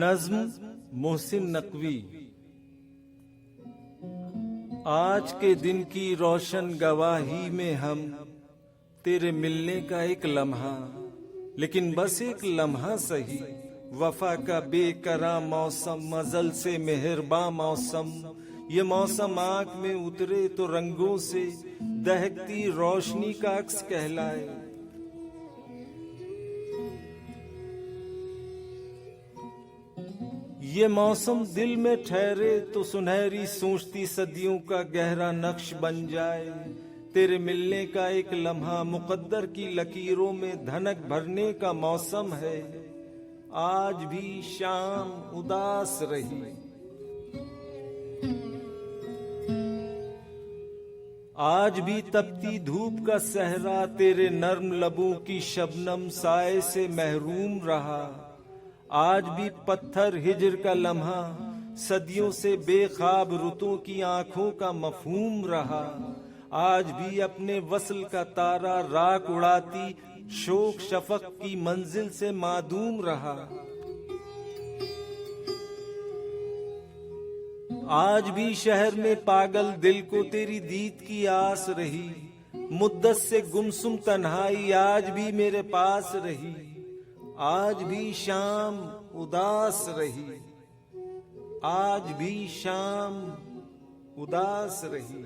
नज्म मोहसिन नकवी। आज के दिन की रोशन गवाही में हम तेरे मिलने का एक लम्हा, लेकिन बस एक लम्हा सही, वफा का बेकरार मौसम, मजल से मेहरबां मौसम। ये मौसम आंख में उतरे तो रंगों से दहकती रोशनी का अक्स कहलाए। ये मौसम दिल में ठहरे तो सुनहरी सोचती सदियों का गहरा नक्श बन जाए। तेरे मिलने का एक लम्हा मुकद्दर की लकीरों में धनक भरने का मौसम है। आज भी शाम उदास रही, आज भी तपती धूप का सहरा तेरे नर्म लबों की शबनम साए से महरूम रहा। आज भी पत्थर हिजर का लम्हा सदियों से बेखाब रुतों की आंखों का मफहूम रहा। आज भी अपने वसल का तारा राख उड़ाती शोक शफक की मंजिल से मादूम रहा। आज भी शहर में पागल दिल को तेरी दीद की आस रही। मुद्दत से गुमसुम तन्हाई आज भी मेरे पास रही। आज भी शाम उदास रही, आज भी शाम उदास रही।